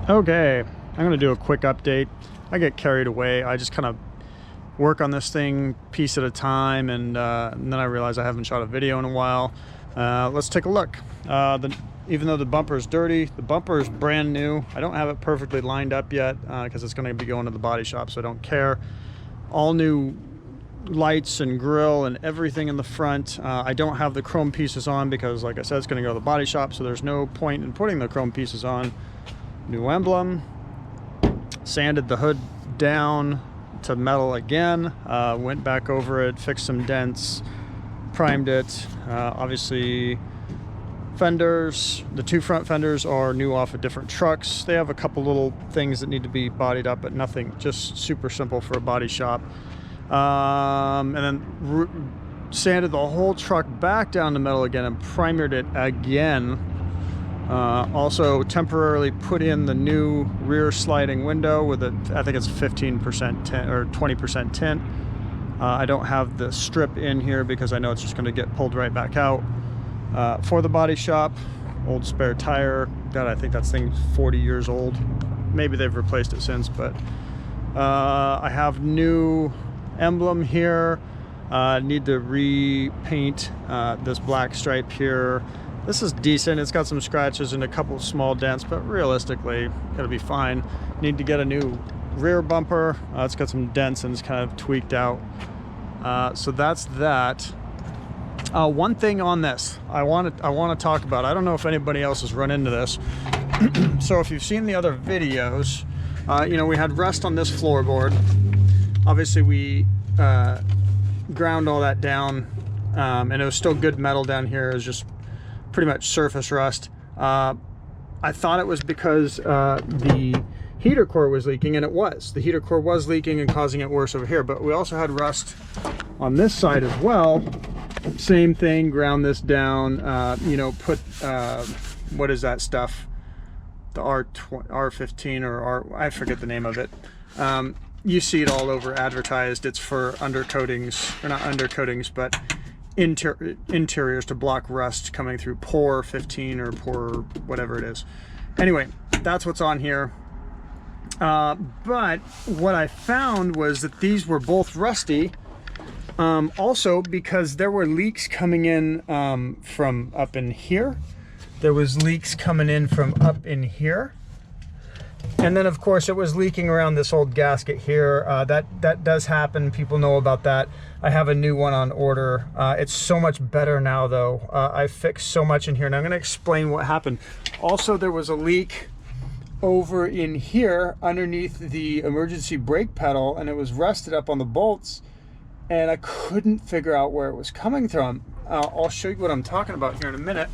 Okay, I'm gonna do a quick update. I get carried away. I just kind of work on this thing piece at a time, and then I realize I haven't shot a video in a while. Let's take a look. Even though the bumper is dirty, the bumper is brand new. I don't have it perfectly lined up yet because it's going to be going to the body shop, so I don't care. All new lights and grill and everything in the front. I don't have the chrome pieces on because, like I said, it's going to go to the body shop, so there's no point in putting the chrome pieces on. New emblem. Sanded the hood down to metal again. Went back over it, fixed some dents, primed it. Obviously, fenders, the two front fenders are new off of different trucks. They have a couple little things that need to be bodied up, but nothing, just super simple for a body shop. And then sanded the whole truck back down to metal again and primered it again. Also temporarily put in the new rear sliding window with a, I think it's 15% tint or 20% tint. I don't have the strip in here because I know it's just going to get pulled right back out. For the body shop, old spare tire. God, I think that thing's 40 years old. Maybe they've replaced it since, but I have new emblem here. Need to repaint this black stripe here. This is decent. It's got some scratches and a couple of small dents, but realistically, it'll be fine. Need to get a new rear bumper. It's got some dents and it's kind of tweaked out. So that's that. One thing on this I want to talk about. I don't know if anybody else has run into this. So if you've seen the other videos, you know, we had rust on this floorboard. Obviously, we ground all that down, and it was still good metal down here. It was just pretty much surface rust. I thought it was because the heater core was leaking, and it was. The heater core was leaking and causing it worse over here, but we also had rust on this side as well. Same thing, ground this down, you know, put, what is that stuff? The R15 or I forget the name of it. You see it all over advertised. It's for undercoatings, or not undercoatings, but interiors to block rust coming through pore 15 or pore whatever it is. Anyway, that's what's on here. But what I found was that these were both rusty. Also because there were leaks coming in from up in here. There was leaks coming in from up in here. And then of course it was leaking around this old gasket here. That does happen. People know about that. I have a new one on order. It's so much better now though. I fixed so much in here, and I'm gonna explain what happened. Also, there was a leak over in here underneath the emergency brake pedal, and it was rusted up on the bolts, and I couldn't figure out where it was coming from. I'll show you what I'm talking about here in a minute.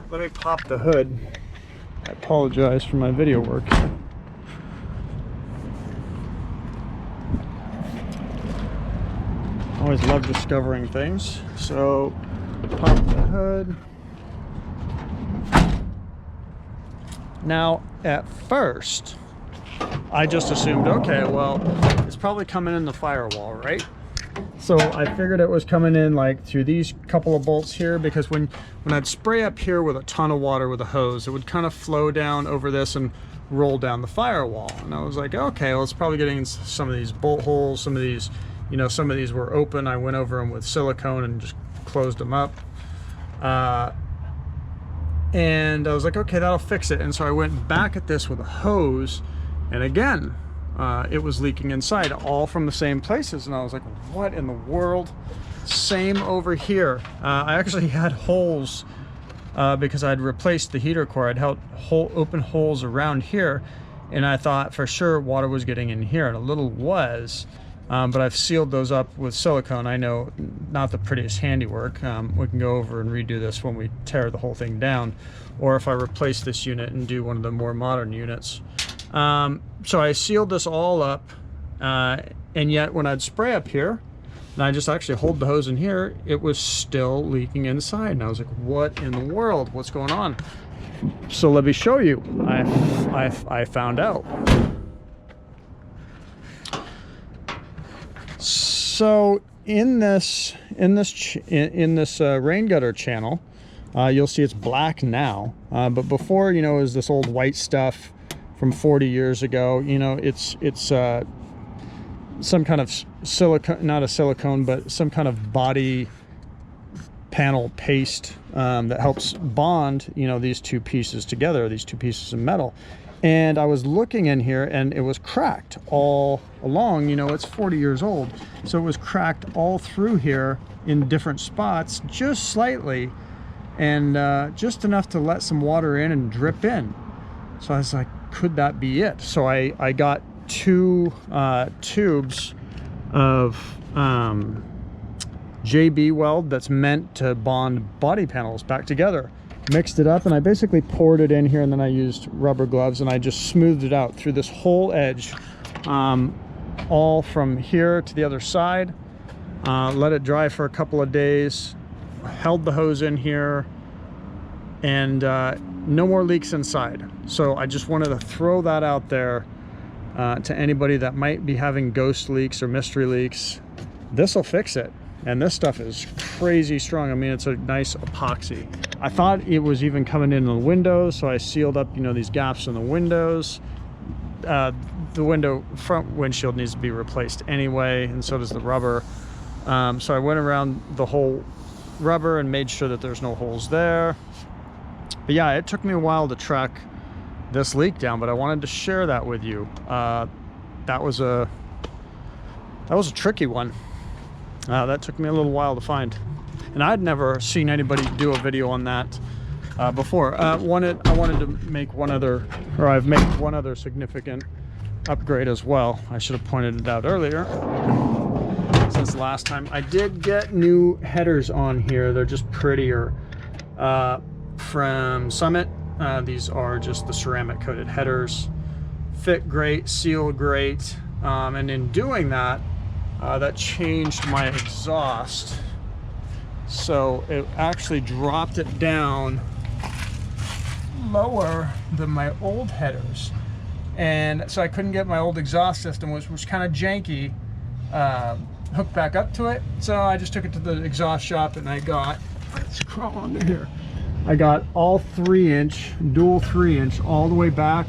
Let me pop the hood. I apologize for my video work. Always love discovering things. So, pop the hood. Now, at first, I just assumed, okay, well, it's probably coming in the firewall, right? So I figured it was coming in like through these couple of bolts here, because when I'd spray up here with a ton of water with a hose, it would kind of flow down over this and roll down the firewall. And I was like, okay, well, it's probably getting in some of these bolt holes. Some of these, you know, some of these were open. I went over them with silicone and just closed them up. And I was like, okay, that'll fix it. And so I went back at this with a hose, and again, it was leaking inside, all from the same places. And I was like, what in the world? Same over here. I actually had holes because I'd replaced the heater core. I'd held open holes around here, and I thought for sure water was getting in here, and a little was. But I've sealed those up with silicone. I know, not the prettiest handiwork. We can go over and redo this when we tear the whole thing down, or if I replace this unit and do one of the more modern units. So I sealed this all up, and yet when I'd spray up here, and I just actually hold the hose in here, it was still leaking inside. And I was like, what in the world? What's going on? So let me show you. I found out. So in this rain gutter channel, you'll see it's black now, but before, you know, it was this old white stuff from 40 years ago. You know, it's some kind of silicone, not a silicone, but some kind of body panel paste that helps bond, you know, these two pieces together, these two pieces of metal. And I was looking in here and it was cracked all along. You know, it's 40 years old, so it was cracked all through here in different spots, just slightly, and just enough to let some water in and drip in. So I was like, could that be it? So I got two tubes of JB weld that's meant to bond body panels back together. Mixed it up, and I basically poured it in here, and then I used rubber gloves and I just smoothed it out through this whole edge, all from here to the other side. Let it dry for a couple of days, held the hose in here, and no more leaks inside. So I just wanted to throw that out there to anybody that might be having ghost leaks or mystery leaks. This will fix it. And this stuff is crazy strong. I mean, it's a nice epoxy. I thought it was even coming in the windows, so I sealed up, you know, these gaps in the windows. The front windshield needs to be replaced anyway, and so does the rubber. So I went around the whole rubber and made sure that there's no holes there. But yeah, it took me a while to track this leak down, but I wanted to share that with you. That was a tricky one. That took me a little while to find, and I'd never seen anybody do a video on that before. I wanted to make one other, or I've made one other significant upgrade as well. I should have pointed it out earlier. Since last time, I did get new headers on here. They're just prettier from Summit. These are just the ceramic coated headers. Fit great, seal great, and in doing that, that changed my exhaust. So it actually dropped it down lower than my old headers. And so I couldn't get my old exhaust system, which was kind of janky, hooked back up to it. So I just took it to the exhaust shop and I got, let's crawl under here. I got all 3-inch, dual 3-inch all the way back.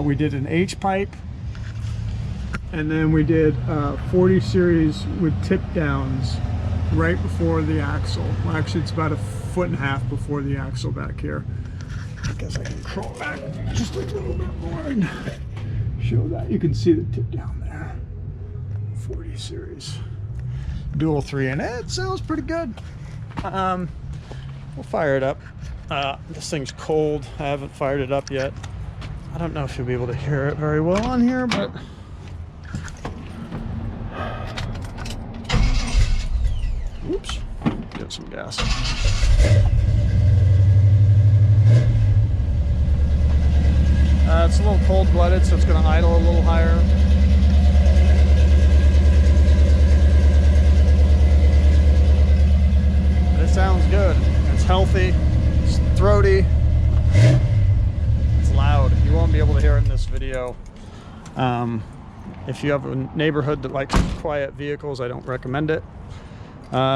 We did an H pipe. And then we did 40 series with tip downs right before the axle. Well, actually, it's about 1.5 feet before the axle back here. I guess I can crawl back just a little bit more and show that. You can see the tip down there. 40 series. Dual 3, and it sounds pretty good. We'll fire it up. This thing's cold. I haven't fired it up yet. I don't know if you'll be able to hear it very well on here, but oops, get some gas. It's a little cold-blooded, so it's going to idle a little higher. But it sounds good. It's healthy. It's throaty. It's loud. You won't be able to hear it in this video. If you have a neighborhood that likes quiet vehicles, I don't recommend it.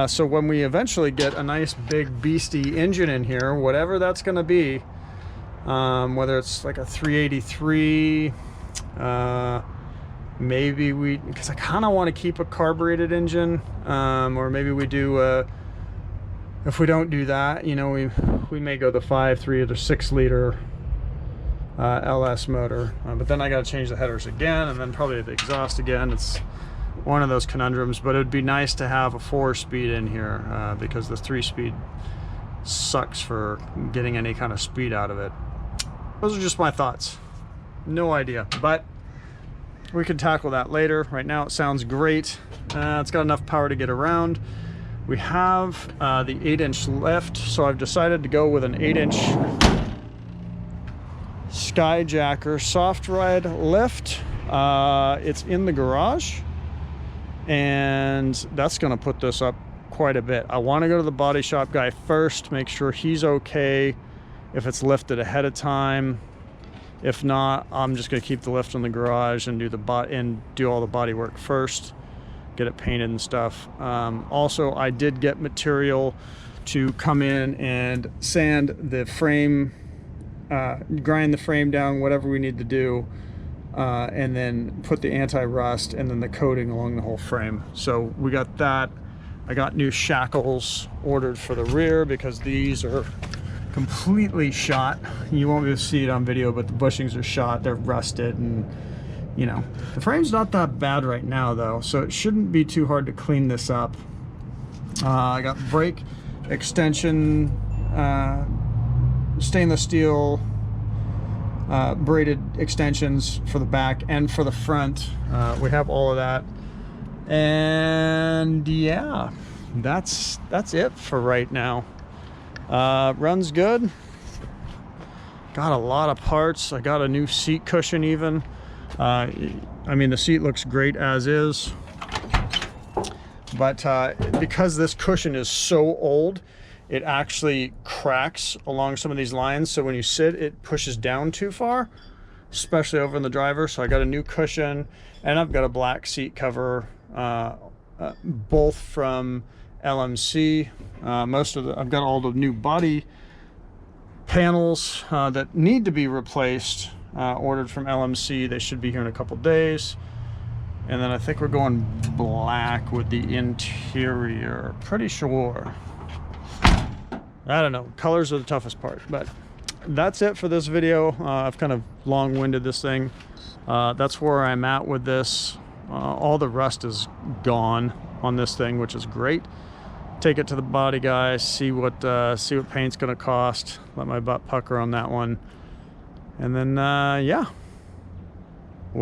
So when we eventually get a nice big beastie engine in here, whatever that's going to be, whether it's like a 383, maybe because I kind of want to keep a carbureted engine, or maybe we do, if we don't do that, you know, we may go the 5.3 or 6 liter LS motor, but then I got to change the headers again, and then probably the exhaust again. It's one of those conundrums, but it would be nice to have a 4-speed in here, because the 3-speed sucks for getting any kind of speed out of it. Those are just my thoughts. No idea, but we can tackle that later. Right now it sounds great. It's got enough power to get around. We have the 8-inch lift, so I've decided to go with an 8-inch Skyjacker soft ride lift. It's in the garage, and that's going to put this up quite a bit. I want to go to the body shop guy first, make sure he's okay if it's lifted ahead of time. If not, I'm just going to keep the lift in the garage and do all the body work first, get it painted and stuff. Also, I did get material to come in and sand the frame grind the frame down, whatever we need to do, and then put the anti-rust and then the coating along the whole frame. So we got that. I got new shackles ordered for the rear because these are completely shot. You won't be able to see it on video, but the bushings are shot. They're rusted, and you know, the frame's not that bad right now though, so it shouldn't be too hard to clean this up. I got brake extension, stainless steel braided extensions for the back and for the front. We have all of that, and yeah, that's it for right now. Runs good. Got a lot of parts. I got a new seat cushion even. I mean, the seat looks great as is, but because this cushion is so old, it actually cracks along some of these lines. So when you sit, it pushes down too far, especially over in the driver. So I got a new cushion, and I've got a black seat cover, both from LMC. I've got all the new body panels that need to be replaced, ordered from LMC. They should be here in a couple days. And then I think we're going black with the interior, pretty sure. I don't know, colors are the toughest part, but that's it for this video. I've kind of long-winded this thing. That's where I'm at with this. All the rust is gone on this thing, which is great. Take it to the body guy, see what paint's gonna cost. Let my butt pucker on that one, and then yeah,